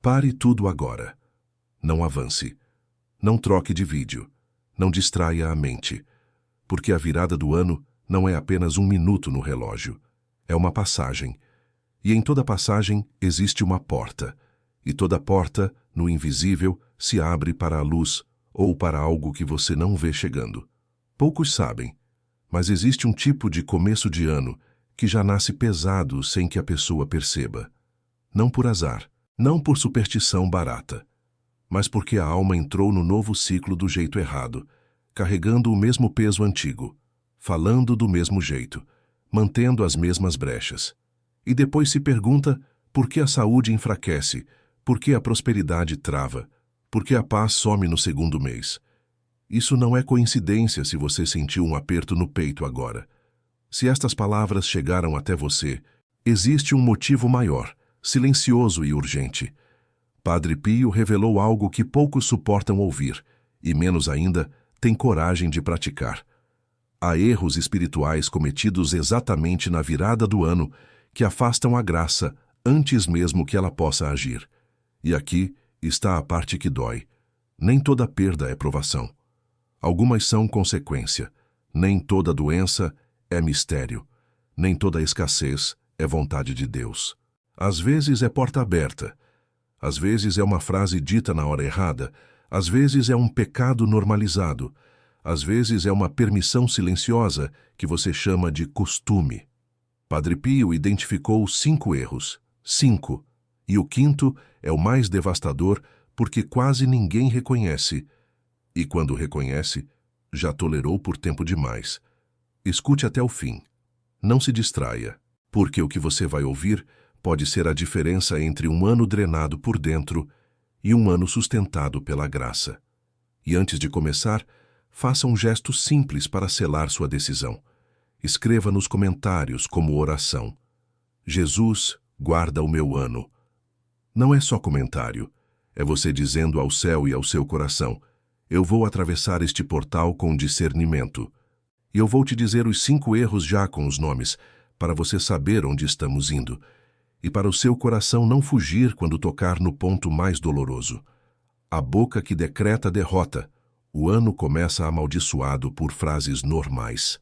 Pare tudo agora. Não avance. Não troque de vídeo. Não distraia a mente. Porque a virada do ano não é apenas um minuto no relógio. É uma passagem. E em toda passagem existe uma porta. E toda porta, no invisível, se abre para a luz ou para algo que você não vê chegando. Poucos sabem, mas existe um tipo de começo de ano que já nasce pesado sem que a pessoa perceba. Não por azar, não por superstição barata, mas porque a alma entrou no novo ciclo do jeito errado, carregando o mesmo peso antigo, falando do mesmo jeito, mantendo as mesmas brechas. E depois se pergunta por que a saúde enfraquece, por que a prosperidade trava, por que a paz some no segundo mês. Isso não é coincidência se você sentiu um aperto no peito agora. Se estas palavras chegaram até você, existe um motivo maior, silencioso e urgente. Padre Pio revelou algo que poucos suportam ouvir, e menos ainda, têm coragem de praticar. Há erros espirituais cometidos exatamente na virada do ano que afastam a graça antes mesmo que ela possa agir. E aqui está a parte que dói. Nem toda perda é provação. Algumas são consequência. Nem toda doença é mistério. Nem toda escassez é vontade de Deus. Às vezes é porta aberta. Às vezes é uma frase dita na hora errada. Às vezes é um pecado normalizado. Às vezes é uma permissão silenciosa que você chama de costume. Padre Pio identificou 5 erros. 5. E o 5º é o mais devastador porque quase ninguém reconhece. E quando reconhece, já tolerou por tempo demais. Escute até o fim. Não se distraia, porque o que você vai ouvir pode ser a diferença entre um ano drenado por dentro e um ano sustentado pela graça. E antes de começar, faça um gesto simples para selar sua decisão. Escreva nos comentários como oração: Jesus, guarda o meu ano. Não é só comentário, é você dizendo ao céu e ao seu coração: eu vou atravessar este portal com discernimento. E eu vou te dizer os 5 erros já com os nomes, para você saber onde estamos indo, e para o seu coração não fugir quando tocar no ponto mais doloroso. A boca que decreta derrota, o ano começa amaldiçoado por frases normais.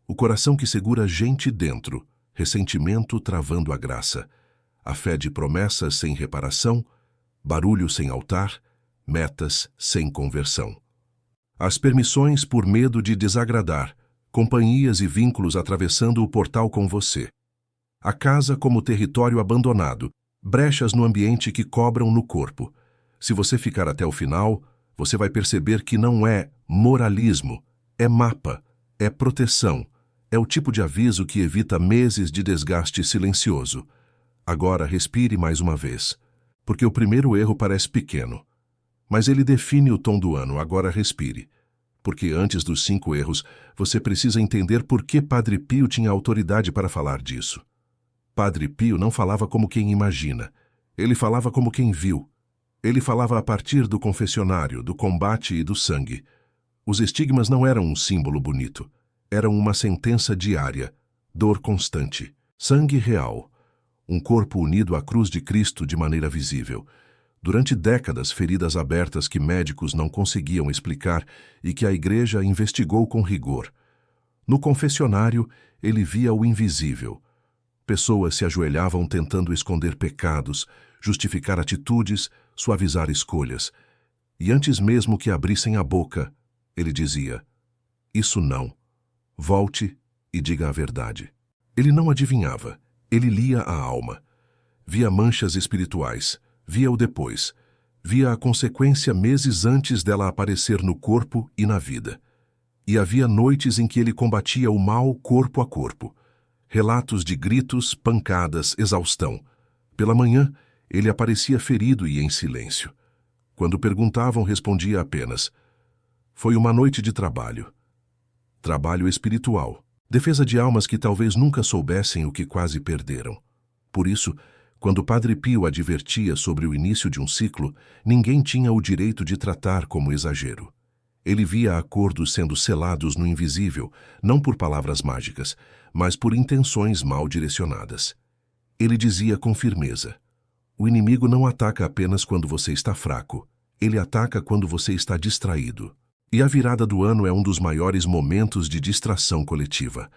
O coração que segura gente dentro, ressentimento travando a graça. A fé de promessas sem reparação, barulho sem altar, metas sem conversão. As permissões por medo de desagradar, companhias e vínculos atravessando o portal com você. A casa como território abandonado, brechas no ambiente que cobram no corpo. Se você ficar até o final, você vai perceber que não é moralismo, é mapa, é proteção, é o tipo de aviso que evita meses de desgaste silencioso. Agora respire mais uma vez, porque o primeiro erro parece pequeno. Mas ele define o tom do ano. Agora respire, porque antes dos 5 erros, você precisa entender por que Padre Pio tinha autoridade para falar disso. Padre Pio não falava como quem imagina. Ele falava como quem viu. Ele falava a partir do confessionário, do combate e do sangue. Os estigmas não eram um símbolo bonito. Eram uma sentença diária, dor constante, sangue real, um corpo unido à cruz de Cristo de maneira visível. Durante décadas, feridas abertas que médicos não conseguiam explicar e que a Igreja investigou com rigor. No confessionário, ele via o invisível. Pessoas se ajoelhavam tentando esconder pecados, justificar atitudes, suavizar escolhas. E antes mesmo que abrissem a boca, ele dizia: isso não. Volte e diga a verdade. Ele não adivinhava, ele lia a alma. Via manchas espirituais, via o depois, via a consequência meses antes dela aparecer no corpo e na vida. E havia noites em que ele combatia o mal corpo a corpo. Relatos de gritos, pancadas, exaustão. Pela manhã, ele aparecia ferido e em silêncio. Quando perguntavam, respondia apenas: foi uma noite de trabalho. Trabalho espiritual. Defesa de almas que talvez nunca soubessem o que quase perderam. Por isso, quando Padre Pio advertia sobre o início de um ciclo, ninguém tinha o direito de tratar como exagero. Ele via acordos sendo selados no invisível, não por palavras mágicas, mas por intenções mal direcionadas. Ele dizia com firmeza: O inimigo não ataca apenas quando você está fraco. Ele ataca quando você está distraído. E a virada do ano é um dos maiores momentos de distração coletiva.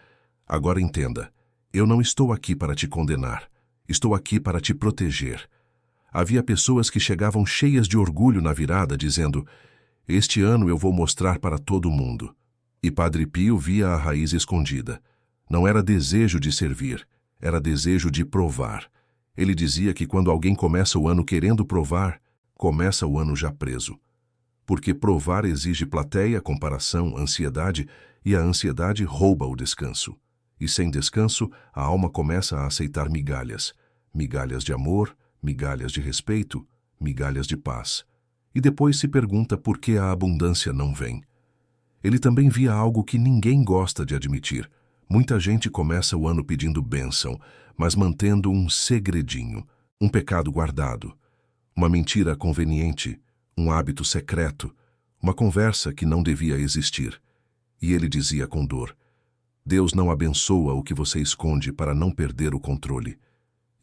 Agora entenda, eu não estou aqui para te condenar. Estou aqui para te proteger. Havia pessoas que chegavam cheias de orgulho na virada, dizendo: "Este ano eu vou mostrar para todo mundo." E Padre Pio via a raiz escondida. Não era desejo de servir, era desejo de provar. Ele dizia que quando alguém começa o ano querendo provar, começa o ano já preso. Porque provar exige plateia, comparação, ansiedade, e a ansiedade rouba o descanso. E sem descanso, a alma começa a aceitar migalhas. Migalhas de amor, migalhas de respeito, migalhas de paz. E depois se pergunta por que a abundância não vem. Ele também via algo que ninguém gosta de admitir. Muita gente começa o ano pedindo bênção, mas mantendo um segredinho, um pecado guardado, uma mentira conveniente, um hábito secreto, uma conversa que não devia existir. E ele dizia com dor: Deus não abençoa o que você esconde para não perder o controle.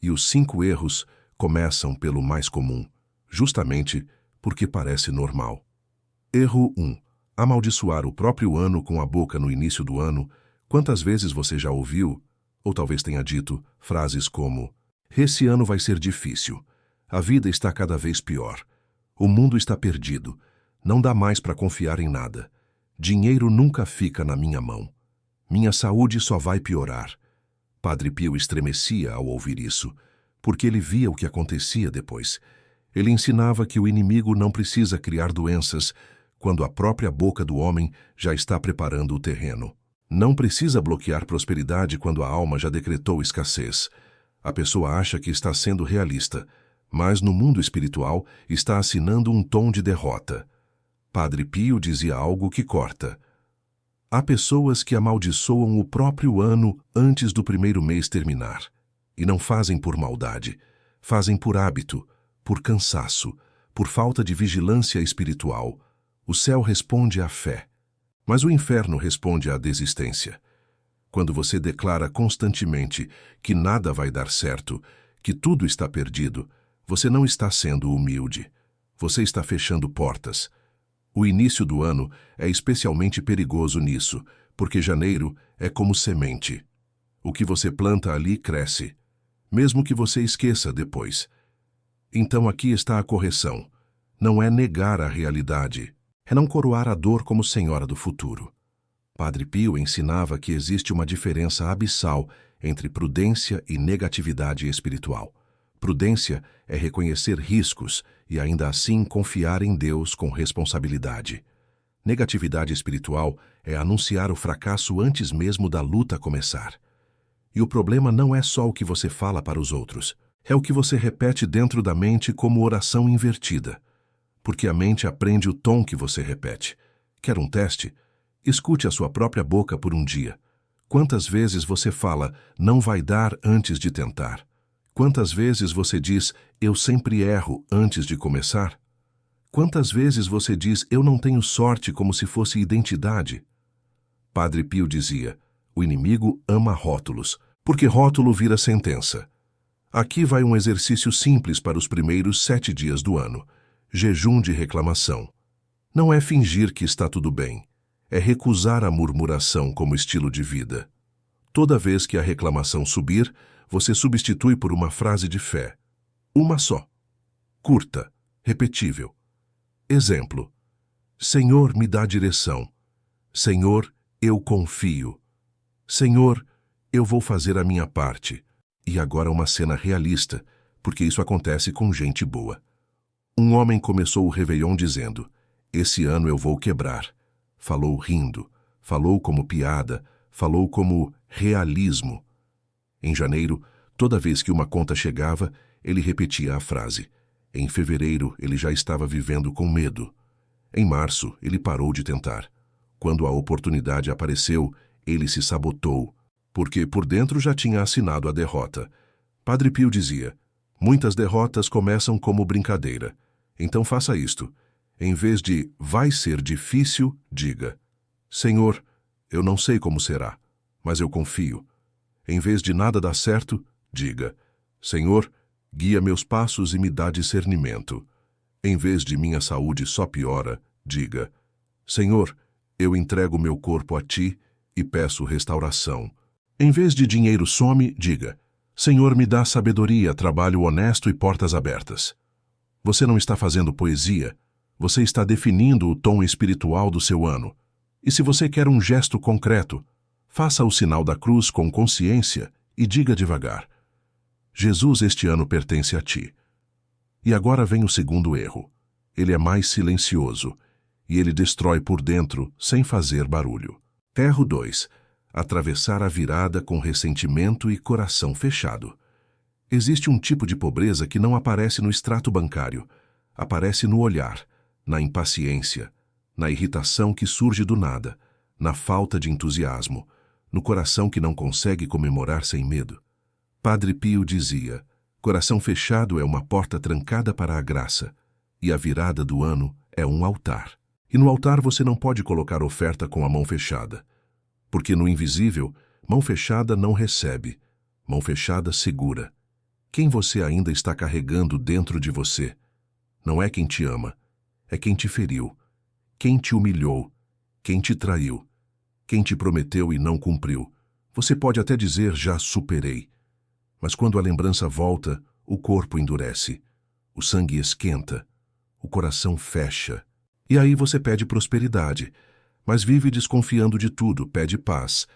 E os 5 erros começam pelo mais comum, justamente porque parece normal. Erro 1. Amaldiçoar o próprio ano com a boca no início do ano. Quantas vezes você já ouviu, ou talvez tenha dito, frases como: "Esse ano vai ser difícil. A vida está cada vez pior. O mundo está perdido. Não dá mais para confiar em nada. Dinheiro nunca fica na minha mão. Minha saúde só vai piorar." Padre Pio estremecia ao ouvir isso, porque ele via o que acontecia depois. Ele ensinava que o inimigo não precisa criar doenças quando a própria boca do homem já está preparando o terreno. Não precisa bloquear prosperidade quando a alma já decretou escassez. A pessoa acha que está sendo realista, mas no mundo espiritual está assinando um tom de derrota. Padre Pio dizia algo que corta. Há pessoas que amaldiçoam o próprio ano antes do primeiro mês terminar. E não fazem por maldade, fazem por hábito, por cansaço, por falta de vigilância espiritual. O céu responde à fé, mas o inferno responde à desistência. Quando você declara constantemente que nada vai dar certo, que tudo está perdido, você não está sendo humilde. Você está fechando portas. O início do ano é especialmente perigoso nisso, porque janeiro é como semente. O que você planta ali cresce, mesmo que você esqueça depois. Então aqui está a correção. Não é negar a realidade, é não coroar a dor como senhora do futuro. Padre Pio ensinava que existe uma diferença abissal entre prudência e negatividade espiritual. Prudência é reconhecer riscos e ainda assim confiar em Deus com responsabilidade. Negatividade espiritual é anunciar o fracasso antes mesmo da luta começar. E o problema não é só o que você fala para os outros, é o que você repete dentro da mente como oração invertida. Porque a mente aprende o tom que você repete. Quer um teste? Escute a sua própria boca por um dia. Quantas vezes você fala, não vai dar antes de tentar? Quantas vezes você diz, eu sempre erro antes de começar? Quantas vezes você diz, eu não tenho sorte como se fosse identidade? Padre Pio dizia, o inimigo ama rótulos, porque rótulo vira sentença. Aqui vai um exercício simples para os primeiros 7 dias do ano. Jejum de reclamação. Não é fingir que está tudo bem. É recusar a murmuração como estilo de vida. Toda vez que a reclamação subir, você substitui por uma frase de fé. Uma só. Curta, repetível. Exemplo. Senhor, me dá direção. Senhor, eu confio. Senhor, eu vou fazer a minha parte. E agora uma cena realista, porque isso acontece com gente boa. Um homem começou o Réveillon dizendo, esse ano eu vou quebrar. Falou rindo, falou como piada, falou como realismo. Em janeiro, toda vez que uma conta chegava, ele repetia a frase. Em fevereiro, ele já estava vivendo com medo. Em março, ele parou de tentar. Quando a oportunidade apareceu, ele se sabotou, porque por dentro já tinha assinado a derrota. Padre Pio dizia, muitas derrotas começam como brincadeira. Então faça isto. Em vez de vai ser difícil, diga, Senhor, eu não sei como será, mas eu confio. Em vez de nada dar certo, diga, Senhor, Guia meus passos e me dá discernimento. Em vez de minha saúde só piora, diga: Senhor, eu entrego meu corpo a ti e peço restauração. Em vez de dinheiro some, diga: Senhor, me dá sabedoria, trabalho honesto e portas abertas. Você não está fazendo poesia, você está definindo o tom espiritual do seu ano. E se você quer um gesto concreto, faça o sinal da cruz com consciência e diga devagar: Jesus, este ano pertence a ti. E agora vem o segundo erro. Ele é mais silencioso, e ele destrói por dentro sem fazer barulho. Erro 2. Atravessar a virada com ressentimento e coração fechado. Existe um tipo de pobreza que não aparece no extrato bancário, aparece no olhar, na impaciência, na irritação que surge do nada, na falta de entusiasmo, no coração que não consegue comemorar sem medo. Padre Pio dizia: coração fechado é uma porta trancada para a graça, e a virada do ano é um altar. E no altar você não pode colocar oferta com a mão fechada, porque no invisível, mão fechada não recebe, mão fechada segura. Quem você ainda está carregando dentro de você? Não é quem te ama, é quem te feriu, quem te humilhou, quem te traiu, quem te prometeu e não cumpriu. Você pode até dizer: já superei. Mas quando a lembrança volta, o corpo endurece, o sangue esquenta, o coração fecha. E aí você pede prosperidade, mas vive desconfiando de tudo, pede paz,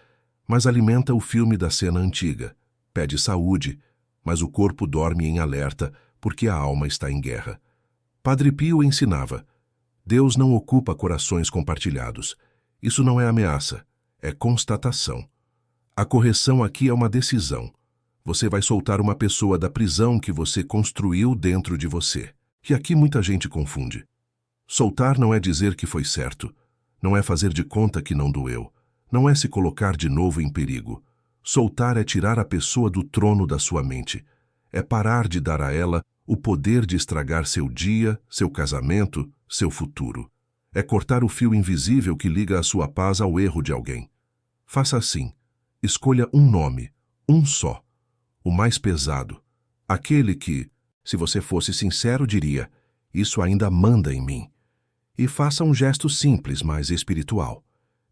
mas alimenta o filme da cena antiga, pede saúde, mas o corpo dorme em alerta porque a alma está em guerra. Padre Pio ensinava: Deus não ocupa corações compartilhados. Isso não é ameaça, é constatação. A correção aqui é uma decisão. Você vai soltar uma pessoa da prisão que você construiu dentro de você. E aqui muita gente confunde. Soltar não é dizer que foi certo, não é fazer de conta que não doeu, não é se colocar de novo em perigo. Soltar é tirar a pessoa do trono da sua mente, é parar de dar a ela o poder de estragar seu dia, seu casamento, seu futuro. É cortar o fio invisível que liga a sua paz ao erro de alguém. Faça assim, escolha um nome, um só, o mais pesado, aquele que, se você fosse sincero, diria: isso ainda manda em mim. E faça um gesto simples, mas espiritual.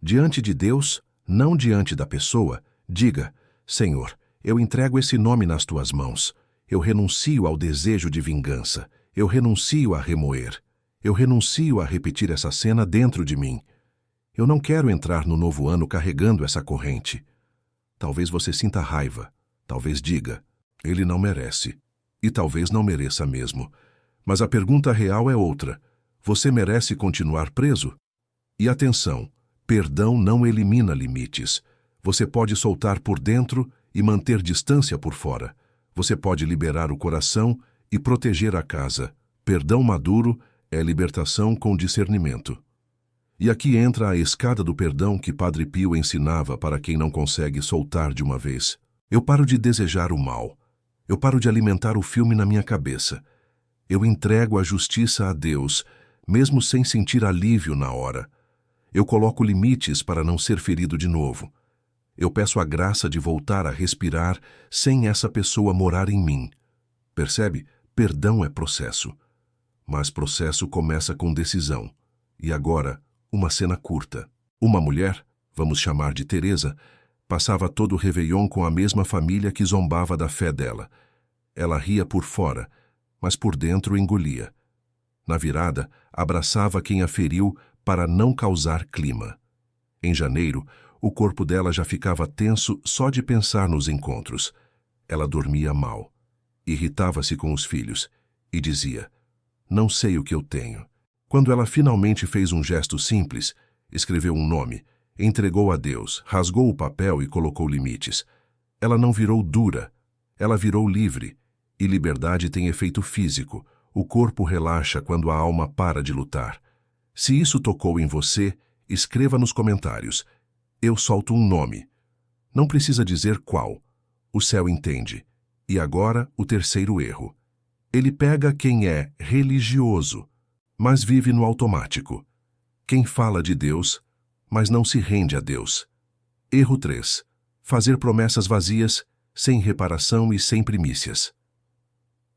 Diante de Deus, não diante da pessoa, diga: Senhor, eu entrego esse nome nas tuas mãos. Eu renuncio ao desejo de vingança. Eu renuncio a remoer. Eu renuncio a repetir essa cena dentro de mim. Eu não quero entrar no novo ano carregando essa corrente. Talvez você sinta raiva. Talvez diga: ele não merece. E talvez não mereça mesmo. Mas a pergunta real é outra: você merece continuar preso? E atenção, perdão não elimina limites. Você pode soltar por dentro e manter distância por fora. Você pode liberar o coração e proteger a casa. Perdão maduro é libertação com discernimento. E aqui entra a escada do perdão que Padre Pio ensinava para quem não consegue soltar de uma vez. Eu paro de desejar o mal. Eu paro de alimentar o filme na minha cabeça. Eu entrego a justiça a Deus, mesmo sem sentir alívio na hora. Eu coloco limites para não ser ferido de novo. Eu peço a graça de voltar a respirar sem essa pessoa morar em mim. Percebe? Perdão é processo. Mas processo começa com decisão. E agora, uma cena curta. Uma mulher, vamos chamar de Teresa, passava todo o Réveillon com a mesma família que zombava da fé dela. Ela ria por fora, mas por dentro engolia. Na virada, abraçava quem a feriu para não causar clima. Em janeiro, o corpo dela já ficava tenso só de pensar nos encontros. Ela dormia mal. Irritava-se com os filhos e dizia: não sei o que eu tenho. Quando ela finalmente fez um gesto simples, escreveu um nome, entregou a Deus, rasgou o papel e colocou limites. Ela não virou dura, ela virou livre. E liberdade tem efeito físico. O corpo relaxa quando a alma para de lutar. Se isso tocou em você, escreva nos comentários: eu solto um nome. Não precisa dizer qual. O céu entende. E agora, o terceiro erro. Ele pega quem é religioso, mas vive no automático. Quem fala de Deus, mas não se rende a Deus. Erro 3. Fazer promessas vazias, sem reparação e sem primícias.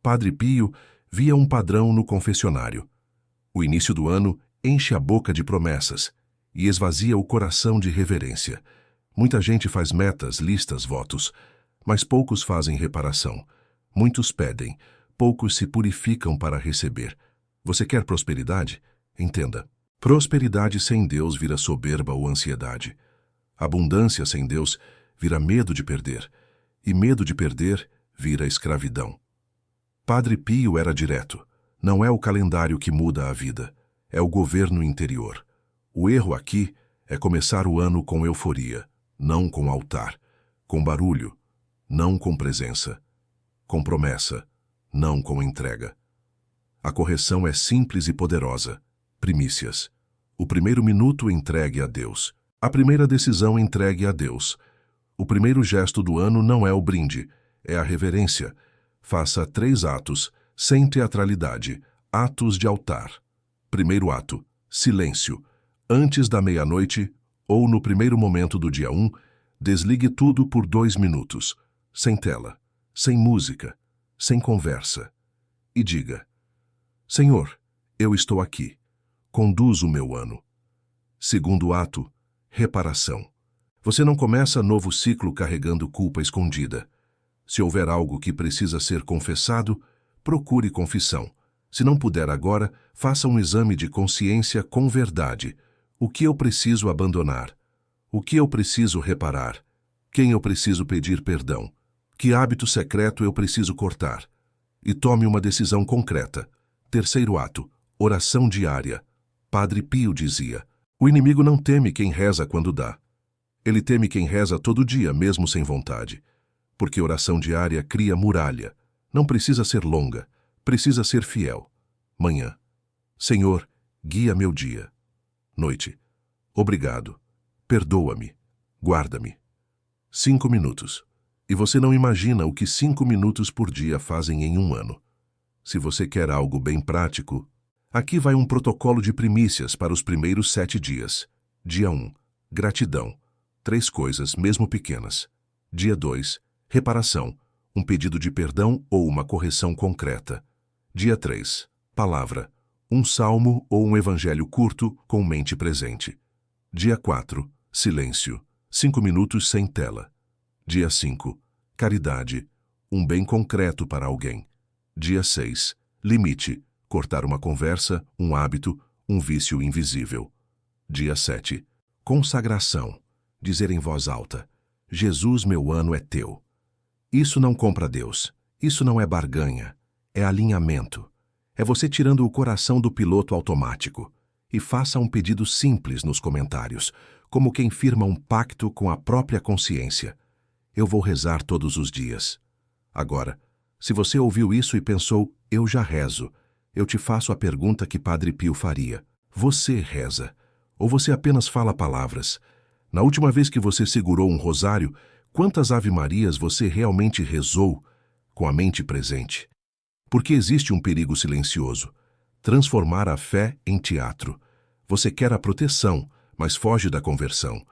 Padre Pio via um padrão no confessionário. O início do ano enche a boca de promessas e esvazia o coração de reverência. Muita gente faz metas, listas, votos, mas poucos fazem reparação. Muitos pedem, poucos se purificam para receber. Você quer prosperidade? Entenda. Prosperidade sem Deus vira soberba ou ansiedade. Abundância sem Deus vira medo de perder. E medo de perder vira escravidão. Padre Pio era direto. Não é o calendário que muda a vida, é o governo interior. O erro aqui é começar o ano com euforia, não com altar, com barulho, não com presença, com promessa, não com entrega. A correção é simples e poderosa. Primícias. O primeiro minuto entregue a Deus. A primeira decisão entregue a Deus. O primeiro gesto do ano não é o brinde, é a reverência. Faça 3 atos, sem teatralidade, atos de altar. Primeiro ato, silêncio. Antes da meia-noite, ou no primeiro momento do dia 1, desligue tudo por 2 minutos, sem tela, sem música, sem conversa. E diga: Senhor, eu estou aqui. Conduz o meu ano. Segundo ato, reparação. Você não começa novo ciclo carregando culpa escondida. Se houver algo que precisa ser confessado, procure confissão. Se não puder agora, faça um exame de consciência com verdade. O que eu preciso abandonar? O que eu preciso reparar? Quem eu preciso pedir perdão? Que hábito secreto eu preciso cortar? E tome uma decisão concreta. Terceiro ato, oração diária. Padre Pio dizia: o inimigo não teme quem reza quando dá. Ele teme quem reza todo dia, mesmo sem vontade. Porque oração diária cria muralha. Não precisa ser longa, precisa ser fiel. Manhã. Senhor, guia meu dia. Noite. Obrigado. Perdoa-me. Guarda-me. 5 minutos. E você não imagina o que 5 minutos por dia fazem em um ano. Se você quer algo bem prático, aqui vai um protocolo de primícias para os primeiros 7 dias. Dia 1. Gratidão. 3 coisas, mesmo pequenas. Dia 2. Reparação. Um pedido de perdão ou uma correção concreta. Dia 3. Palavra. Um salmo ou um evangelho curto com mente presente. Dia 4. Silêncio. 5 minutos sem tela. Dia 5. Caridade. Um bem concreto para alguém. Dia 6. Limite. Cortar uma conversa, um hábito, um vício invisível. Dia 7. Consagração. Dizer em voz alta: Jesus, meu ano é teu. Isso não compra Deus. Isso não é barganha. É alinhamento. É você tirando o coração do piloto automático. E faça um pedido simples nos comentários, como quem firma um pacto com a própria consciência. Eu vou rezar todos os dias. Agora, se você ouviu isso e pensou: eu já rezo, eu te faço a pergunta que Padre Pio faria. Você reza? Ou você apenas fala palavras? Na última vez que você segurou um rosário, quantas Ave-Marias você realmente rezou com a mente presente? Porque existe um perigo silencioso: transformar a fé em teatro. Você quer a proteção, mas foge da conversão.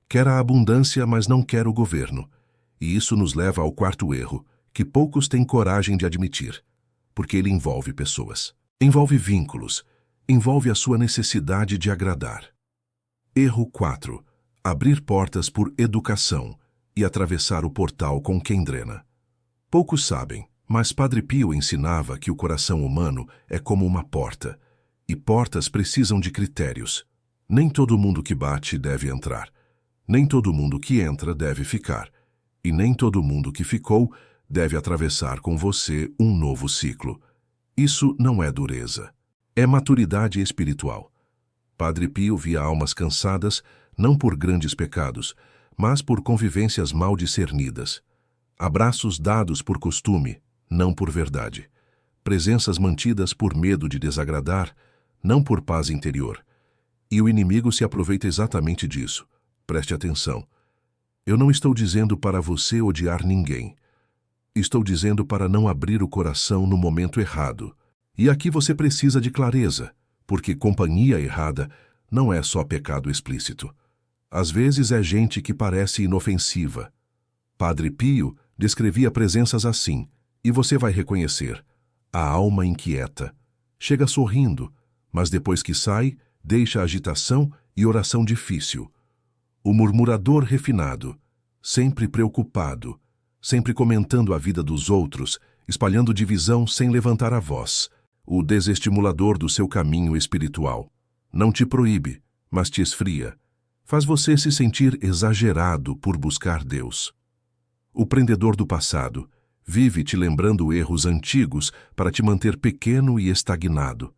Quer a abundância, mas não quer o governo. E isso nos leva ao quarto erro, que poucos têm coragem de admitir, porque ele envolve pessoas. Envolve vínculos, envolve a sua necessidade de agradar. Erro 4. Abrir portas por educação e atravessar o portal com quem drena. Poucos sabem, mas Padre Pio ensinava que o coração humano é como uma porta, e portas precisam de critérios. Nem todo mundo que bate deve entrar, nem todo mundo que entra deve ficar, e nem todo mundo que ficou deve atravessar com você um novo ciclo. Isso não é dureza, é maturidade espiritual. Padre Pio via almas cansadas não por grandes pecados, mas por convivências mal discernidas. Abraços dados por costume, não por verdade. Presenças mantidas por medo de desagradar, não por paz interior. E o inimigo se aproveita exatamente disso. Preste atenção. Eu não estou dizendo para você odiar ninguém. Estou dizendo para não abrir o coração no momento errado. E aqui você precisa de clareza, porque companhia errada não é só pecado explícito. Às vezes é gente que parece inofensiva. Padre Pio descrevia presenças assim, e você vai reconhecer: a alma inquieta. Chega sorrindo, mas depois que sai, deixa agitação e oração difícil. O murmurador refinado, sempre preocupado, sempre comentando a vida dos outros, espalhando divisão sem levantar a voz. O desestimulador do seu caminho espiritual. Não te proíbe, mas te esfria. Faz você se sentir exagerado por buscar Deus. O prendedor do passado vive te lembrando erros antigos para te manter pequeno e estagnado.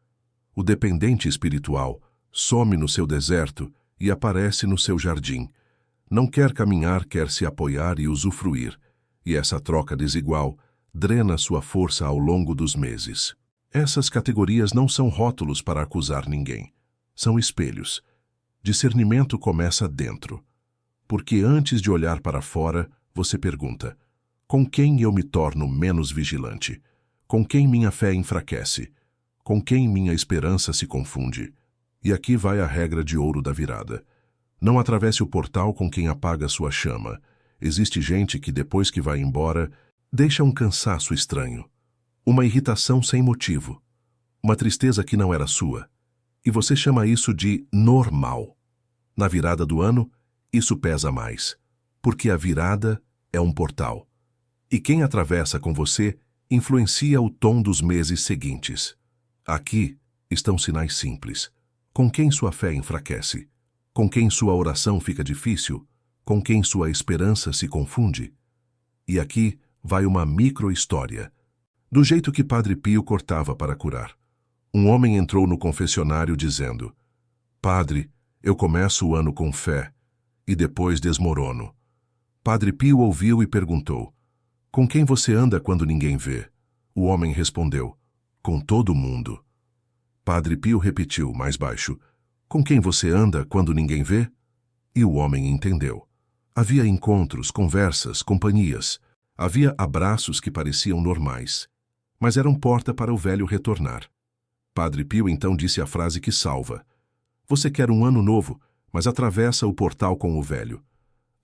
O dependente espiritual some no seu deserto e aparece no seu jardim. Não quer caminhar, quer se apoiar e usufruir. E essa troca desigual drena sua força ao longo dos meses. Essas categorias não são rótulos para acusar ninguém. São espelhos. Discernimento começa dentro. Porque antes de olhar para fora, você pergunta: com quem eu me torno menos vigilante? Com quem minha fé enfraquece? Com quem minha esperança se confunde? E aqui vai a regra de ouro da virada. Não atravesse o portal com quem apaga sua chama. Existe gente que, depois que vai embora, deixa um cansaço estranho, uma irritação sem motivo, uma tristeza que não era sua. E você chama isso de normal. Na virada do ano, isso pesa mais, porque a virada é um portal. E quem atravessa com você influencia o tom dos meses seguintes. Aqui estão sinais simples. Com quem sua fé enfraquece? Com quem sua oração fica difícil? Com quem sua esperança se confunde? E aqui vai uma micro-história. Do jeito que Padre Pio cortava para curar. Um homem entrou no confessionário dizendo: Padre, eu começo o ano com fé e depois desmorono. Padre Pio ouviu e perguntou: com quem você anda quando ninguém vê? O homem respondeu: com todo mundo. Padre Pio repetiu mais baixo: com quem você anda quando ninguém vê? E o homem entendeu. Havia encontros, conversas, companhias. Havia abraços que pareciam normais, mas eram porta para o velho retornar. Padre Pio então disse a frase que salva: você quer um ano novo, mas atravessa o portal com o velho.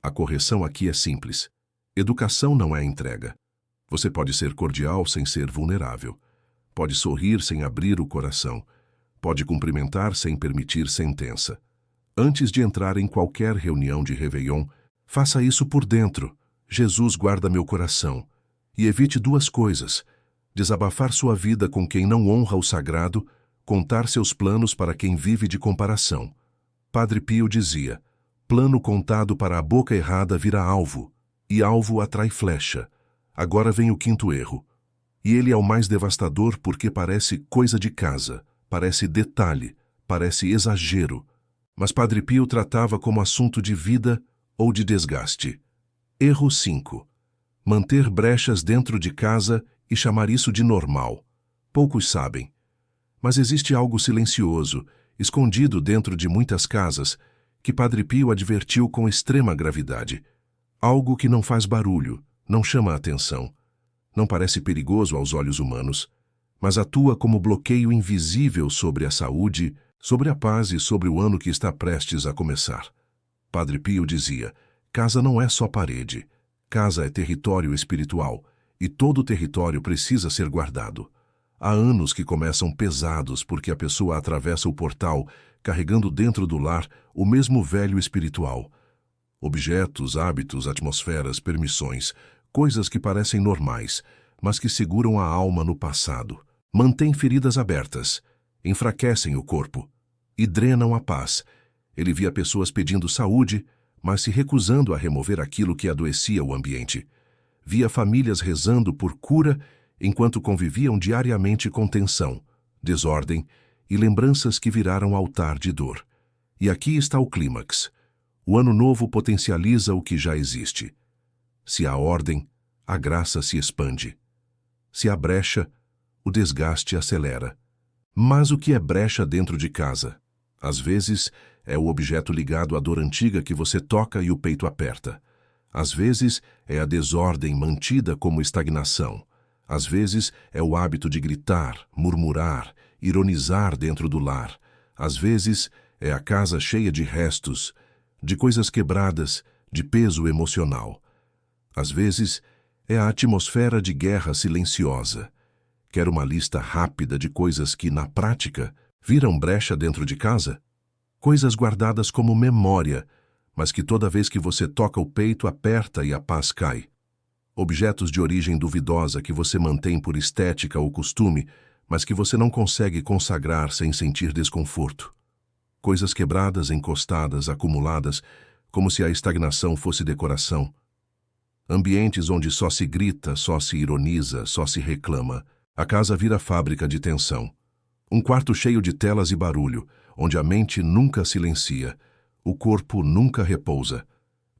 A correção aqui é simples. Educação não é entrega. Você pode ser cordial sem ser vulnerável. Pode sorrir sem abrir o coração. Pode cumprimentar sem permitir sentença. Antes de entrar em qualquer reunião de Réveillon, faça isso por dentro. Jesus guarda meu coração. E evite duas coisas: desabafar sua vida com quem não honra o sagrado, contar seus planos para quem vive de comparação. Padre Pio dizia: plano contado para a boca errada vira alvo, e alvo atrai flecha. Agora vem o quinto erro. E ele é o mais devastador porque parece coisa de casa, parece detalhe, parece exagero. Mas Padre Pio tratava como assunto de vida ou de desgaste. Erro 5. Manter brechas dentro de casa e chamar isso de normal. Poucos sabem. Mas existe algo silencioso, escondido dentro de muitas casas, que Padre Pio advertiu com extrema gravidade. Algo que não faz barulho, não chama a atenção. Não parece perigoso aos olhos humanos, mas atua como bloqueio invisível sobre a saúde, sobre a paz e sobre o ano que está prestes a começar. Padre Pio dizia: casa não é só parede. Casa é território espiritual, e todo território precisa ser guardado. Há anos que começam pesados porque a pessoa atravessa o portal carregando dentro do lar o mesmo velho espiritual. Objetos, hábitos, atmosferas, permissões, coisas que parecem normais, mas que seguram a alma no passado. Mantém feridas abertas, enfraquecem o corpo e drenam a paz. Ele via pessoas pedindo saúde, mas se recusando a remover aquilo que adoecia o ambiente. Via famílias rezando por cura enquanto conviviam diariamente com tensão, desordem e lembranças que viraram altar de dor. E aqui está o clímax. O ano novo potencializa o que já existe. Se há ordem, a graça se expande. Se há brecha, o desgaste acelera. Mas o que é brecha dentro de casa? Às vezes, é o objeto ligado à dor antiga que você toca e o peito aperta. Às vezes, é a desordem mantida como estagnação. Às vezes, é o hábito de gritar, murmurar, ironizar dentro do lar. Às vezes, é a casa cheia de restos, de coisas quebradas, de peso emocional. Às vezes, é a atmosfera de guerra silenciosa. Quer uma lista rápida de coisas que, na prática, viram brecha dentro de casa? Coisas guardadas como memória, mas que toda vez que você toca o peito aperta e a paz cai. Objetos de origem duvidosa que você mantém por estética ou costume, mas que você não consegue consagrar sem sentir desconforto. Coisas quebradas, encostadas, acumuladas, como se a estagnação fosse decoração. Ambientes onde só se grita, só se ironiza, só se reclama. A casa vira fábrica de tensão. Um quarto cheio de telas e barulho, onde a mente nunca silencia, o corpo nunca repousa.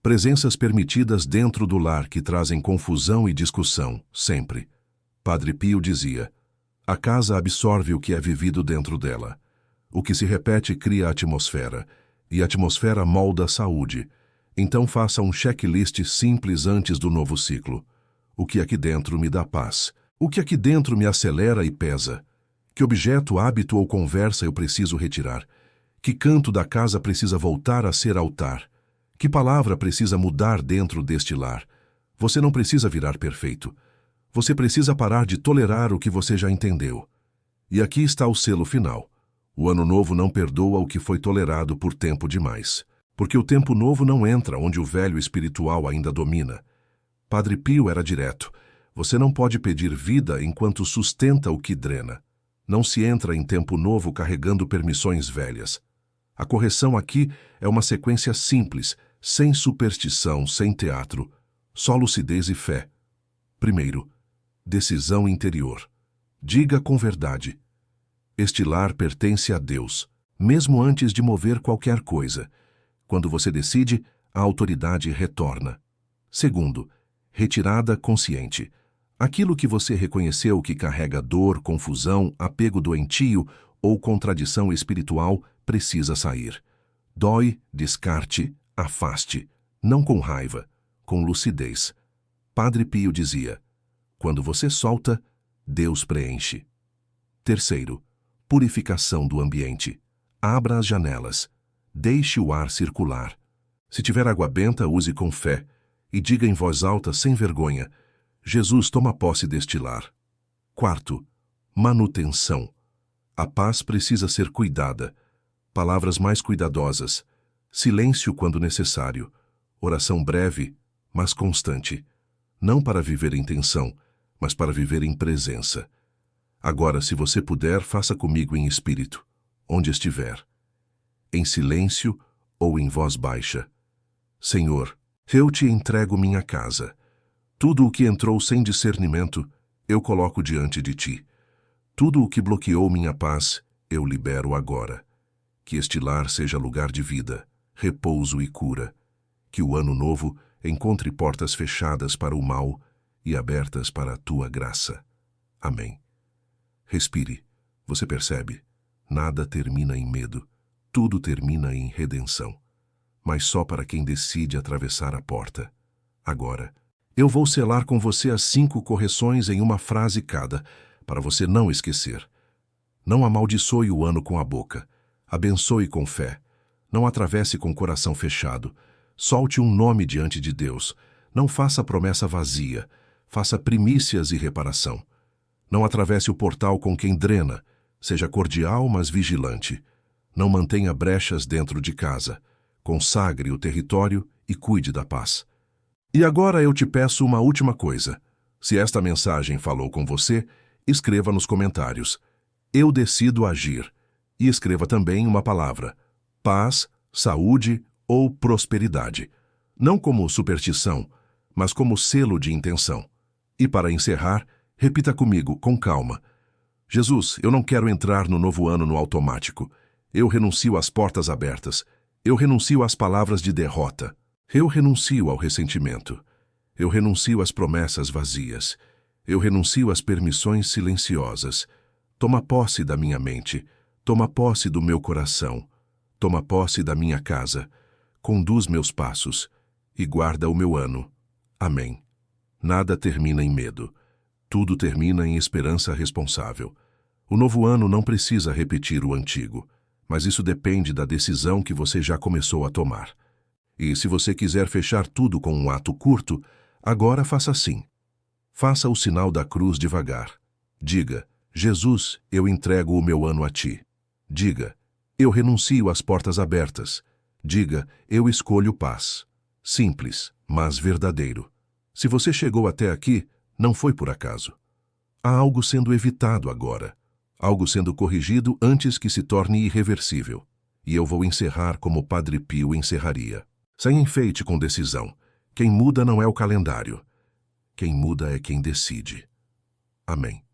Presenças permitidas dentro do lar que trazem confusão e discussão, sempre. Padre Pio dizia: a casa absorve o que é vivido dentro dela. O que se repete cria atmosfera, e a atmosfera molda a saúde. Então faça um checklist simples antes do novo ciclo. O que aqui dentro me dá paz? O que aqui dentro me acelera e pesa? Que objeto, hábito ou conversa eu preciso retirar? Que canto da casa precisa voltar a ser altar? Que palavra precisa mudar dentro deste lar? Você não precisa virar perfeito. Você precisa parar de tolerar o que você já entendeu. E aqui está o selo final. O ano novo não perdoa o que foi tolerado por tempo demais. Porque o tempo novo não entra onde o velho espiritual ainda domina. Padre Pio era direto. Você não pode pedir vida enquanto sustenta o que drena. Não se entra em tempo novo carregando permissões velhas. A correção aqui é uma sequência simples, sem superstição, sem teatro, só lucidez e fé. Primeiro, decisão interior. Diga com verdade: este lar pertence a Deus, mesmo antes de mover qualquer coisa. Quando você decide, a autoridade retorna. Segundo, retirada consciente. Aquilo que você reconheceu que carrega dor, confusão, apego doentio ou contradição espiritual precisa sair. Dói, descarte, afaste. Não com raiva, com lucidez. Padre Pio dizia: quando você solta, Deus preenche. Terceiro, purificação do ambiente. Abra as janelas. Deixe o ar circular. Se tiver água benta, use com fé. E diga em voz alta, sem vergonha: Jesus toma posse deste lar. Quarto, manutenção. A paz precisa ser cuidada. Palavras mais cuidadosas. Silêncio quando necessário. Oração breve, mas constante. Não para viver em tensão, mas para viver em presença. Agora, se você puder, faça comigo em espírito, onde estiver. Em silêncio ou em voz baixa. Senhor, eu te entrego minha casa. Tudo o que entrou sem discernimento, eu coloco diante de ti. Tudo o que bloqueou minha paz, eu libero agora. Que este lar seja lugar de vida, repouso e cura. Que o ano novo encontre portas fechadas para o mal e abertas para a tua graça. Amém. Respire. Você percebe? Nada termina em medo. Tudo termina em redenção. Mas só para quem decide atravessar a porta. Agora, eu vou selar com você as 5 correções em uma frase cada, para você não esquecer. Não amaldiçoe o ano com a boca. Abençoe com fé. Não atravesse com o coração fechado. Solte um nome diante de Deus. Não faça promessa vazia. Faça primícias e reparação. Não atravesse o portal com quem drena. Seja cordial, mas vigilante. Não mantenha brechas dentro de casa. Consagre o território e cuide da paz. E agora eu te peço uma última coisa. Se esta mensagem falou com você, escreva nos comentários: eu decido agir. E escreva também uma palavra: paz, saúde ou prosperidade. Não como superstição, mas como selo de intenção. E para encerrar, repita comigo, com calma: Jesus, eu não quero entrar no novo ano no automático. Eu renuncio às portas abertas. Eu renuncio às palavras de derrota. Eu renuncio ao ressentimento. Eu renuncio às promessas vazias. Eu renuncio às permissões silenciosas. Toma posse da minha mente. Toma posse do meu coração. Toma posse da minha casa. Conduz meus passos e guarda o meu ano. Amém. Nada termina em medo. Tudo termina em esperança responsável. O novo ano não precisa repetir o antigo, mas isso depende da decisão que você já começou a tomar. E se você quiser fechar tudo com um ato curto, agora faça assim. Faça o sinal da cruz devagar. Diga: Jesus, eu entrego o meu ano a ti. Diga: eu renuncio às portas abertas. Diga: eu escolho paz. Simples, mas verdadeiro. Se você chegou até aqui, não foi por acaso. Há algo sendo evitado agora. Algo sendo corrigido antes que se torne irreversível. E eu vou encerrar como o Padre Pio encerraria. Sem enfeite, com decisão. Quem muda não é o calendário. Quem muda é quem decide. Amém.